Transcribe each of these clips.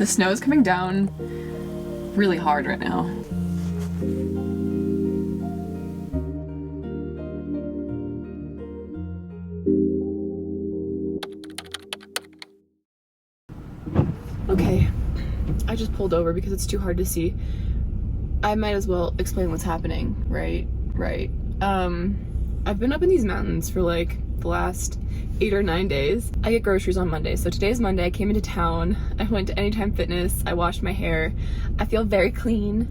The snow is coming down really hard right now. Okay, I just pulled over because it's too hard to see. I might as well explain what's happening, right? I've been up in these mountains for like the last 8 or 9 days. I get groceries on Monday, so today's Monday. I came into town, I went to Anytime Fitness, I washed my hair. I feel very clean.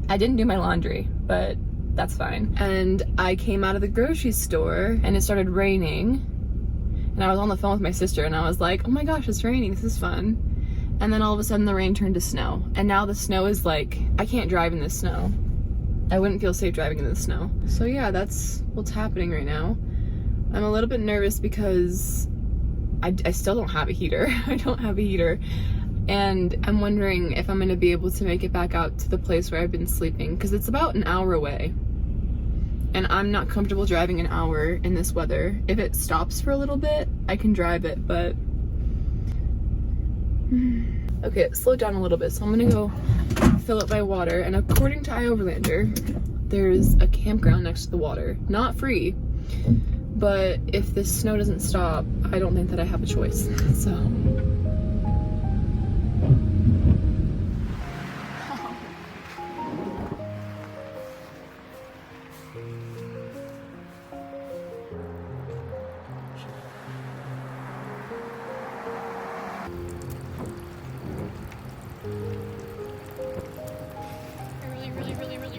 I didn't do my laundry, but that's fine. And I came out of the grocery store and it started raining. And I was on the phone with my sister and I was like, oh my gosh, it's raining, this is fun. And then all of a sudden the rain turned to snow. And now the snow is like, I can't drive in this snow. I wouldn't feel safe driving in the snow. So yeah, that's what's happening right now. I'm a little bit nervous because I still don't have a heater. I don't have a heater. And I'm wondering if I'm gonna be able to make it back out to the place where I've been sleeping, because it's about an hour away. And I'm not comfortable driving an hour in this weather. If it stops for a little bit, I can drive it, but... Okay, it slowed down a little bit, so I'm gonna go fill up my water. And according to iOverlander, there's a campground next to the water. Not free, but if this snow doesn't stop, I don't think that I have a choice, so.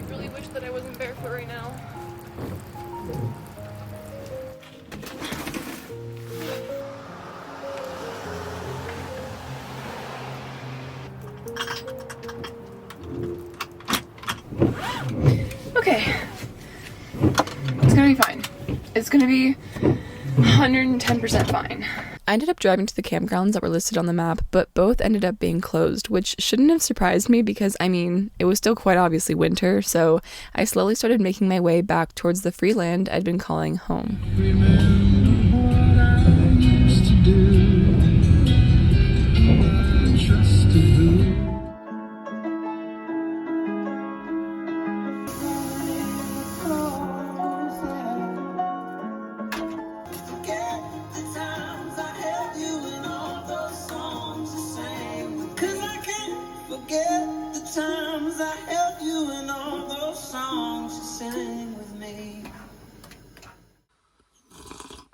I really wish that I wasn't barefoot right now. Okay, it's gonna be fine. It's gonna be 110% fine. I ended up driving to the campgrounds that were listed on the map, but both ended up being closed, which shouldn't have surprised me because, I mean, it was still quite obviously winter, so I slowly started making my way back towards the free land I'd been calling home. Remember what I used to do. I trusted you.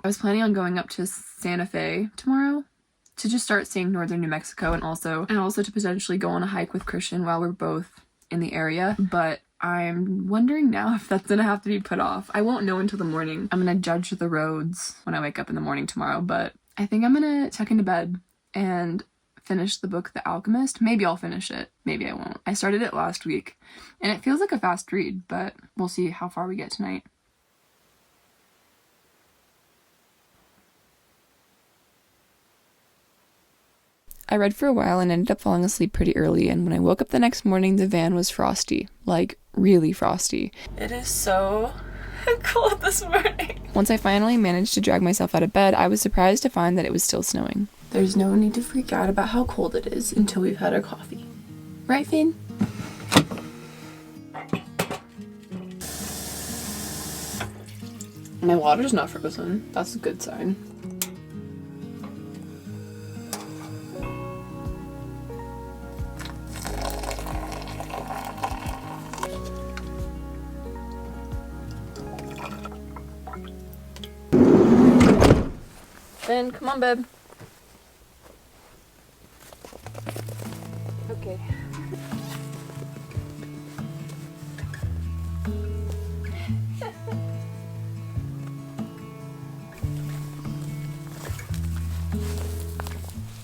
I was planning on going up to Santa Fe tomorrow to just start seeing northern New Mexico and also to potentially go on a hike with Christian while we're both in the area, but I'm wondering now if that's gonna have to be put off. I won't know until the morning. I'm gonna judge the roads when I wake up in the morning tomorrow, but I think I'm gonna tuck into bed and finish the book The Alchemist. Maybe I'll finish it, maybe I won't. I started it last week and it feels like a fast read, but we'll see how far we get tonight. I read for a while and ended up falling asleep pretty early, and when I woke up the next morning, the van was frosty. Like, really frosty. It is so cold this morning. Once I finally managed to drag myself out of bed, I was surprised to find that it was still snowing. There's no need to freak out about how cold it is until we've had our coffee. Right, Finn? My water's not frozen. That's a good sign. Ben, come on, babe. Okay.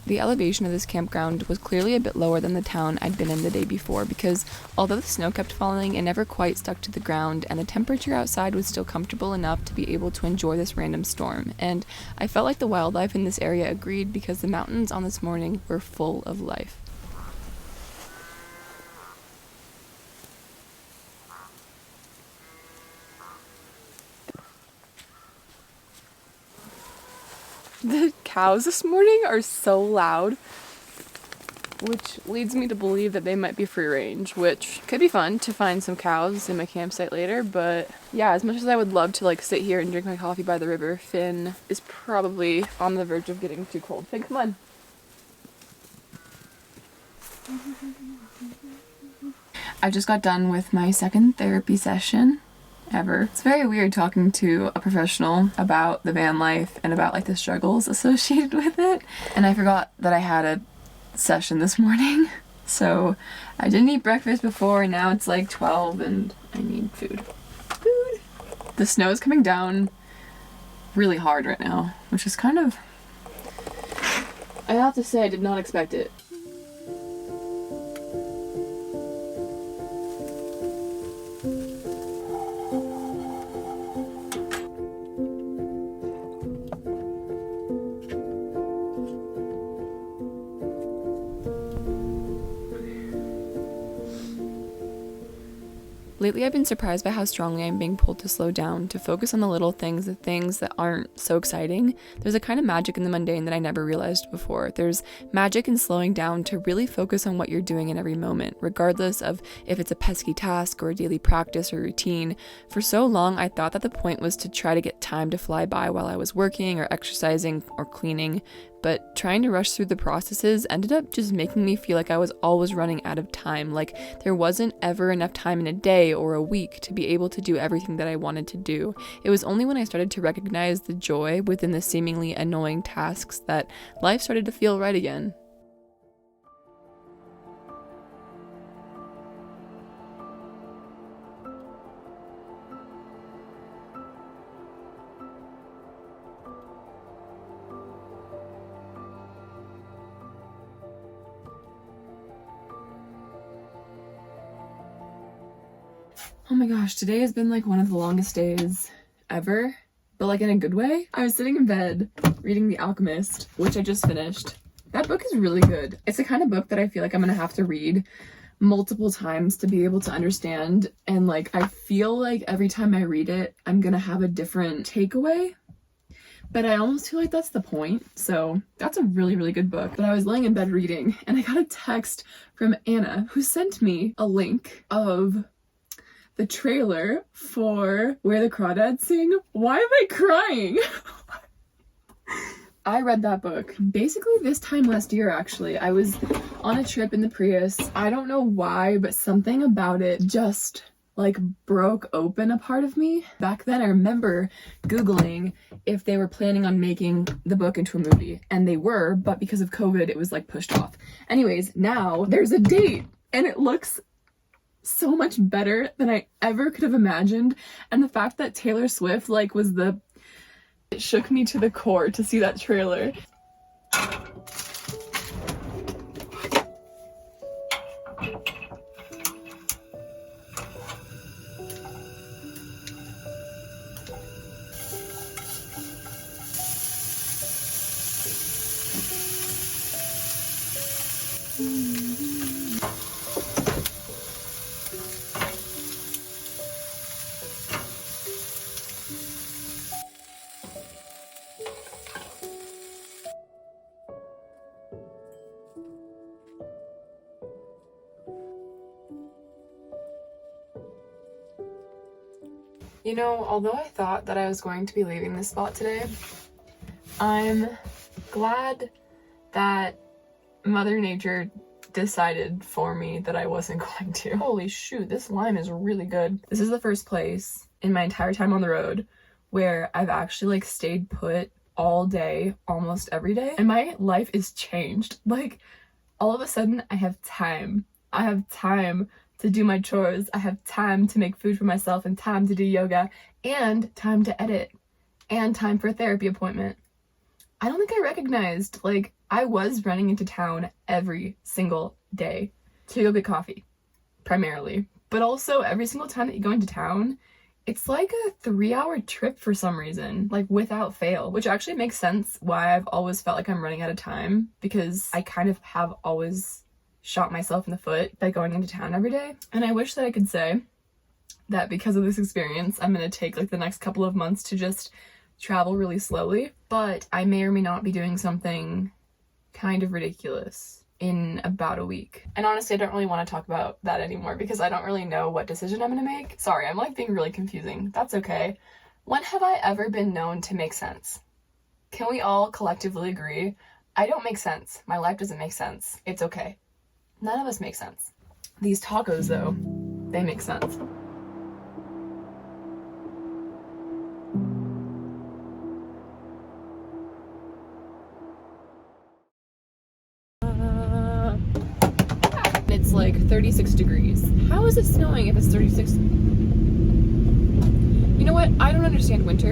The elevation of this campground was clearly a bit lower than the town I'd been in the day before because although the snow kept falling, it never quite stuck to the ground and the temperature outside was still comfortable enough to be able to enjoy this random storm. And I felt like the wildlife in this area agreed because the mountains on this morning were full of life. The cows this morning are so loud. which leads me to believe that they might be free range, which could be fun to find some cows in my campsite later. But yeah, as much as I would love to like sit here and drink my coffee by the river, Finn is probably on the verge of getting too cold. Finn, come on. I just got done with my second therapy session ever. It's very weird talking to a professional about the van life and about like the struggles associated with it. And I forgot that I had a session this morning. So I didn't eat breakfast before, and now it's like 12 and I need food. The snow is coming down really hard right now, which is kind of, I have to say I did not expect it. Lately, I've been surprised by how strongly I'm being pulled to slow down, to focus on the little things, the things that aren't so exciting. There's a kind of magic in the mundane that I never realized before. There's magic in slowing down to really focus on what you're doing in every moment, regardless of if it's a pesky task or a daily practice or routine. For so long, I thought that the point was to try to get time to fly by while I was working or exercising or cleaning. But trying to rush through the processes ended up just making me feel like I was always running out of time, like there wasn't ever enough time in a day or a week to be able to do everything that I wanted to do. It was only when I started to recognize the joy within the seemingly annoying tasks that life started to feel right again. Oh my gosh, today has been like one of the longest days ever, but like in a good way. I was sitting in bed reading The Alchemist, which I just finished. That book is really good. It's the kind of book that I feel like I'm gonna have to read multiple times to be able to understand, and like I feel like every time I read it, I'm gonna have a different takeaway. But I almost feel like that's the point. So that's a really, really good book. But I was laying in bed reading and I got a text from Anna who sent me a link of the trailer for Where the Crawdads Sing. Why am I crying? I read that book basically this time last year, actually. I was on a trip in the Prius. I don't know why, but something about it just like broke open a part of me. Back then I remember Googling if they were planning on making the book into a movie, and they were, but because of COVID it was like pushed off. Anyways, now there's a date and it looks so much better than I ever could have imagined. And the fact that Taylor Swift like was it shook me to the core to see that trailer. You know, although I thought that I was going to be leaving this spot today, I'm glad that Mother Nature decided for me that I wasn't going to. Holy shoot, this lime is really good. This is the first place in my entire time on the road where I've actually like stayed put all day, almost every day, and my life is changed. Like, all of a sudden I have time. I have time to do my chores. I have time to make food for myself, and time to do yoga, and time to edit, and time for a therapy appointment. I don't think I recognized, like, I was running into town every single day to go get coffee, primarily. But also, every single time that you go into town, it's like a 3-hour trip for some reason, like without fail, which actually makes sense why I've always felt like I'm running out of time, because I kind of have always shot myself in the foot by going into town every day. And I wish that I could say that because of this experience, I'm gonna take like the next couple of months to just travel really slowly, but I may or may not be doing something kind of ridiculous in about a week. And honestly, I don't really want to talk about that anymore because I don't really know what decision I'm gonna make. Sorry, I'm like being really confusing. That's okay. When have I ever been known to make sense? Can we all collectively agree? I don't make sense. My life doesn't make sense. It's okay. None of us make sense. These tacos, though, they make sense. It's like 36 degrees. How is it snowing if it's 36? You know what? I don't understand winter.